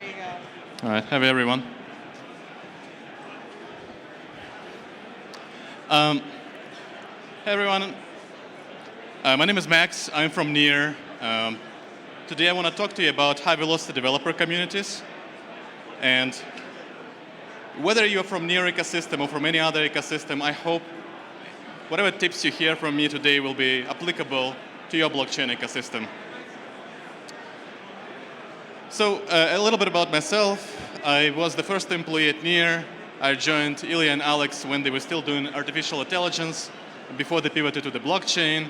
All right, hello everyone. Hey everyone, my name is Max. I'm from NEAR. Today I want to talk to you about high-velocity developer communities. And whether you're from NEAR ecosystem or from any other ecosystem, I hope whatever tips you hear from me today will be applicable to your blockchain ecosystem. So a little bit about myself. I was the first employee at NEAR. I joined Ilya and Alex when they were still doing artificial intelligence, before they pivoted to the blockchain.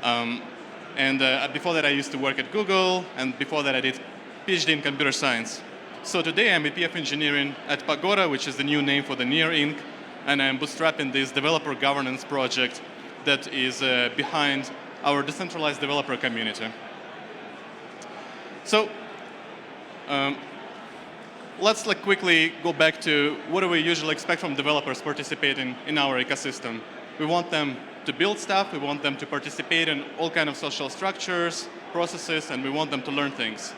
Before that I used to work at Google, and before that I did PhD in computer science. So today I'm VP of engineering at Pagoda, which is the new name for the NEAR Inc., and I'm bootstrapping this developer governance project that is behind our decentralized developer community. So let's quickly go back to what do we usually expect from developers participating in our ecosystem. We want them to build stuff, we want them to participate in all kinds of social structures, processes, and we want them to learn things.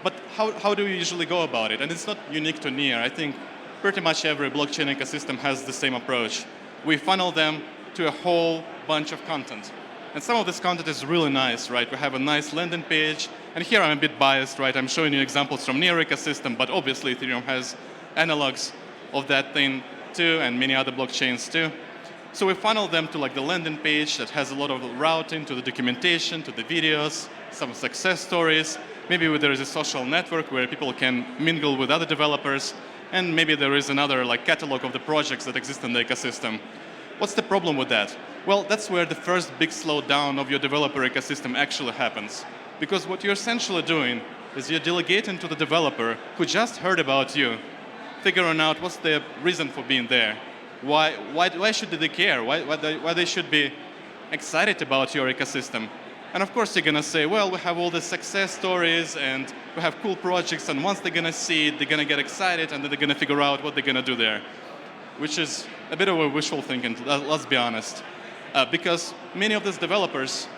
But how do we usually go about it? And it's not unique to NEAR. I think pretty much every blockchain ecosystem has the same approach. We funnel them to a whole bunch of content. And some of this content is really nice, right? We have a nice landing page. And here I'm a bit biased, right? I'm showing you examples from NEAR ecosystem, but obviously Ethereum has analogs of that thing too, and many other blockchains too. So we funnel them to the landing page that has a lot of routing to the documentation, to the videos, some success stories. Maybe there is a social network where people can mingle with other developers, and maybe there is another catalog of the projects that exist in the ecosystem. What's the problem with that? Well, that's where the first big slowdown of your developer ecosystem actually happens. Because what you're essentially doing is you're delegating to the developer who just heard about you, figuring out what's the reason for being there. Why should they care? Why they should be excited about your ecosystem? And of course, you're going to say, well, we have all the success stories and we have cool projects, and once they're going to see it, they're going to get excited, and then they're going to figure out what they're going to do there, which is a bit of a wishful thinking, let's be honest. Because many of these developers,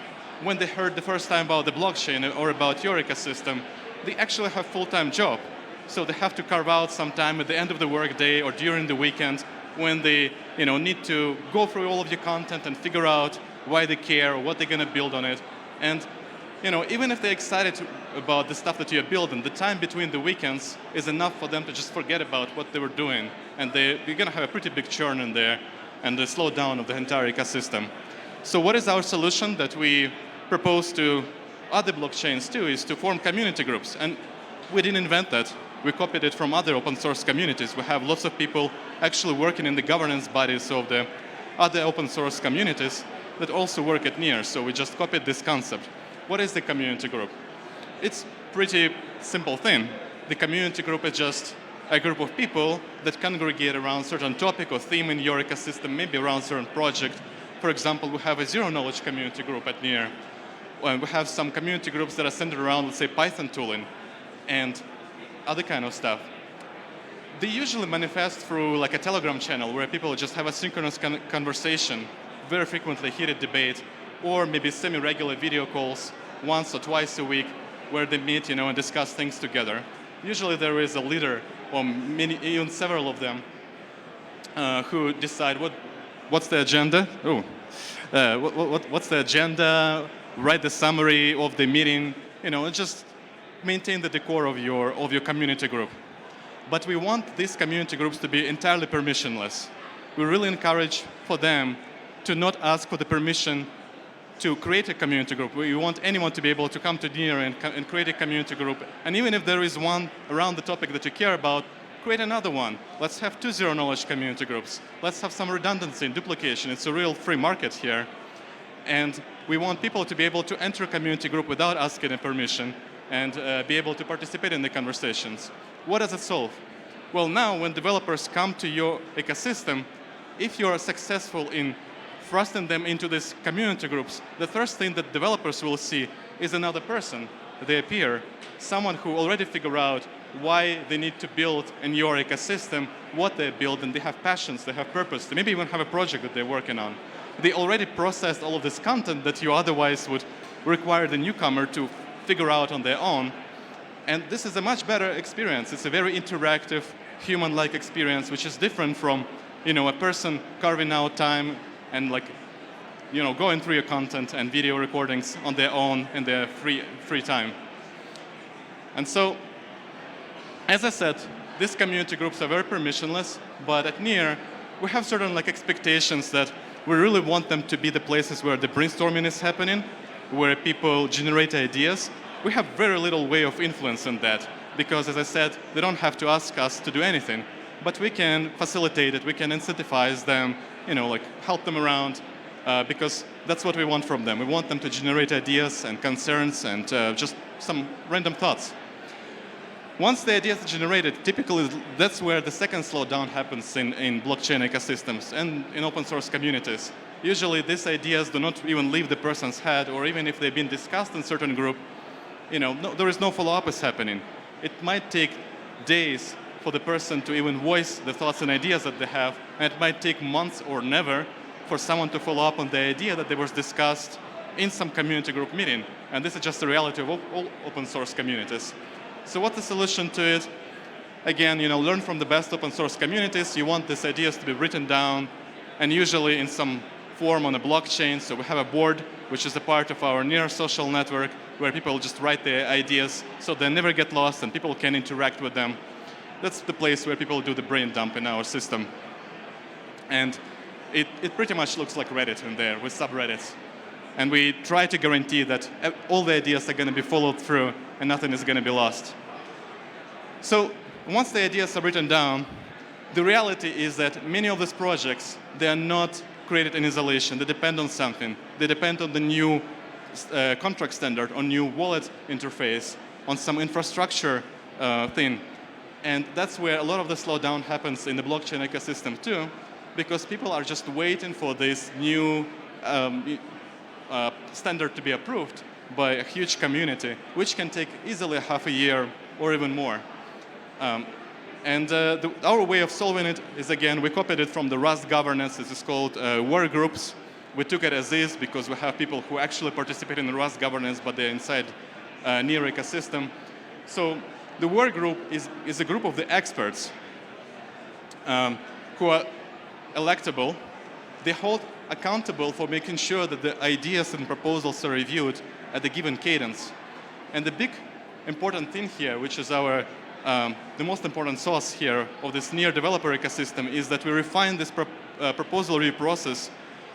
when they heard the first time about the blockchain or about your ecosystem, they actually have a full-time job. So they have to carve out some time at the end of the workday or during the weekend when they need to go through all of your content and figure out why they care or what they're going to build on it. And even if they're excited about the stuff that you're building, the time between the weekends is enough for them to just forget about what they were doing. And you're going to have a pretty big churn in there and the slowdown of the entire ecosystem. So what is our solution that we propose to other blockchains too, is to form community groups. And we didn't invent that. We copied it from other open source communities. We have lots of people actually working in the governance bodies of the other open source communities that also work at NEAR. So we just copied this concept. What is the community group? It's a pretty simple thing. The community group is just a group of people that congregate around certain topic or theme in your ecosystem, maybe around a certain project. For example, we have a zero-knowledge community group at NEAR. We have some community groups that are centered around, let's say, Python tooling and other kind of stuff. They usually manifest through a Telegram channel where people just have a synchronous conversation, very frequently heated debate, or maybe semi-regular video calls once or twice a week where they meet and discuss things together. Usually there is a leader, or even several of them, who decide what's the agenda. What's the agenda? Write the summary of the meeting. And just maintain the decor of your community group. But we want these community groups to be entirely permissionless. We really encourage for them to not ask for the permission to create a community group. We want anyone to be able to come to NEAR and create a community group. And even if there is one around the topic that you care about, create another one. Let's have 2 zero-knowledge community groups. Let's have some redundancy and duplication. It's a real free market here. And we want people to be able to enter a community group without asking a permission and be able to participate in the conversations. What does it solve? Well, now when developers come to your ecosystem, if you're successful in thrusting them into these community groups, the first thing that developers will see is another person. They appear, someone who already figured out why they need to build in your ecosystem, what they build, and they have passions, they have purpose. They maybe even have a project that they're working on. They already processed all of this content that you otherwise would require the newcomer to figure out on their own. And this is a much better experience. It's a very interactive, human-like experience, which is different from, a person carving out time and going through your content and video recordings on their own in their free time. And so, as I said, these community groups are very permissionless, but at NEAR, we have certain expectations that we really want them to be the places where the brainstorming is happening, where people generate ideas. We have very little way of influencing that because, as I said, they don't have to ask us to do anything, but we can facilitate it, we can incentivize them, help them around, because that's what we want from them. We want them to generate ideas and concerns and just some random thoughts. Once the ideas are generated, typically that's where the second slowdown happens in blockchain ecosystems and in open source communities. Usually these ideas do not even leave the person's head, or even if they've been discussed in certain group, there is no follow-up is happening. It might take days for the person to even voice the thoughts and ideas that they have, and it might take months or never for someone to follow up on the idea that they was discussed in some community group meeting. And this is just the reality of all open source communities. So what's the solution to it? Again, learn from the best open source communities. You want these ideas to be written down, and usually in some form on a blockchain. So we have a board, which is a part of our NEAR social network, where people just write their ideas so they never get lost and people can interact with them. That's the place where people do the brain dump in our system. And it pretty much looks like Reddit in there with subreddits. And we try to guarantee that all the ideas are going to be followed through and nothing is going to be lost. So once the ideas are written down, the reality is that many of these projects, they are not created in isolation. They depend on something. They depend on the new contract standard, on new wallet interface, on some infrastructure thing. And that's where a lot of the slowdown happens in the blockchain ecosystem too, because people are just waiting for this new standard to be approved by a huge community, which can take easily half a year or even more. Our way of solving it is, again, we copied it from the Rust governance. This is called work groups. We took it as is because we have people who actually participate in the Rust governance, but they're inside NEAR ecosystem. So the work group is a group of the experts who are electable. They hold accountable for making sure that the ideas and proposals are reviewed at the given cadence. And the big important thing here, which is the most important source here of this NEAR developer ecosystem, is that we refine this proposal review process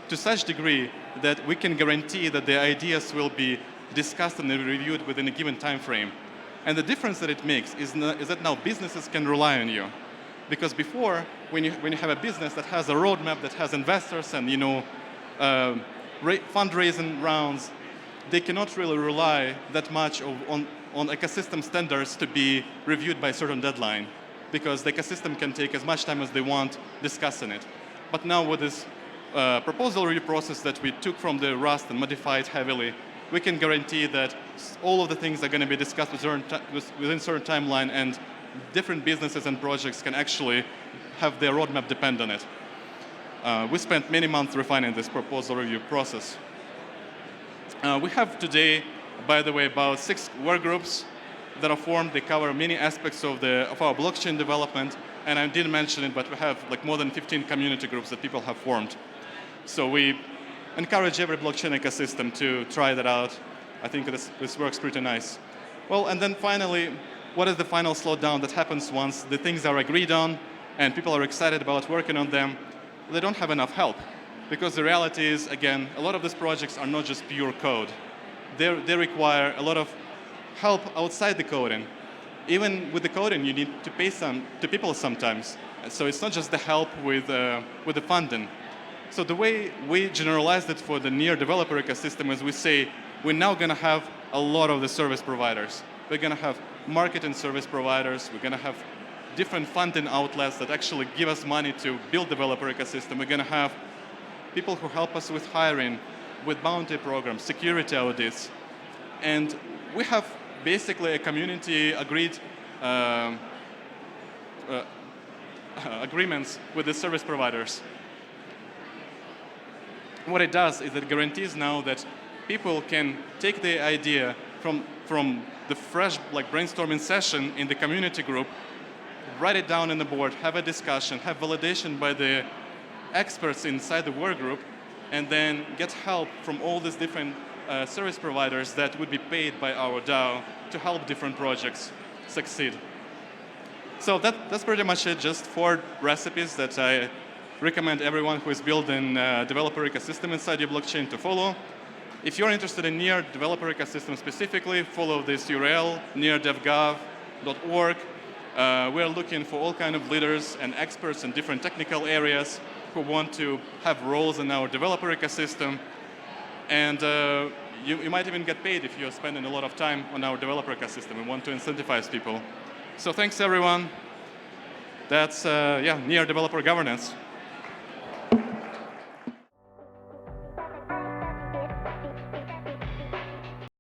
to such degree that we can guarantee that the ideas will be discussed and reviewed within a given time frame. And the difference that it makes is that now businesses can rely on you. Because before, when you have a business that has a roadmap, that has investors and fundraising rounds, they cannot really rely that much on ecosystem standards to be reviewed by a certain deadline, because the ecosystem can take as much time as they want discussing it. But now with this proposal review process that we took from the Rust and modified heavily, we can guarantee that all of the things are going to be discussed within a certain timeline, and different businesses and projects can actually have their roadmap depend on it. We spent many months refining this proposal review process. We have today, by the way, about 6 work groups that are formed. They cover many aspects of our blockchain development, and I didn't mention it, but we have more than 15 community groups that people have formed. So we encourage every blockchain ecosystem to try that out. I think this works pretty nice. Well, and then finally, what is the final slowdown that happens once the things are agreed on and people are excited about working on them? They don't have enough help, because the reality is, again, a lot of these projects are not just pure code. They require a lot of help outside the coding. Even with the coding, you need to pay to people sometimes. So it's not just the help with the funding. So the way we generalized it for the NEAR developer ecosystem is we say we're now going to have a lot of the service providers. We're going to have marketing service providers. We're going to have different funding outlets that actually give us money to build developer ecosystem. We're going to have people who help us with hiring, with bounty programs, security audits. And we have basically a community agreed agreements with the service providers. What it does is it guarantees now that people can take the idea from from the fresh brainstorming session in the community group, write it down on the board, have a discussion, have validation by the experts inside the work group, and then get help from all these different service providers that would be paid by our DAO to help different projects succeed. So that's pretty much it, just 4 recipes that I recommend everyone who is building a developer ecosystem inside your blockchain to follow. If you're interested in NEAR developer ecosystem specifically, follow this URL, neardevgov.org. We're looking for all kinds of leaders and experts in different technical areas who want to have roles in our developer ecosystem. And you might even get paid if you're spending a lot of time on our developer ecosystem and want to incentivize people. So thanks, everyone. That's NEAR developer governance.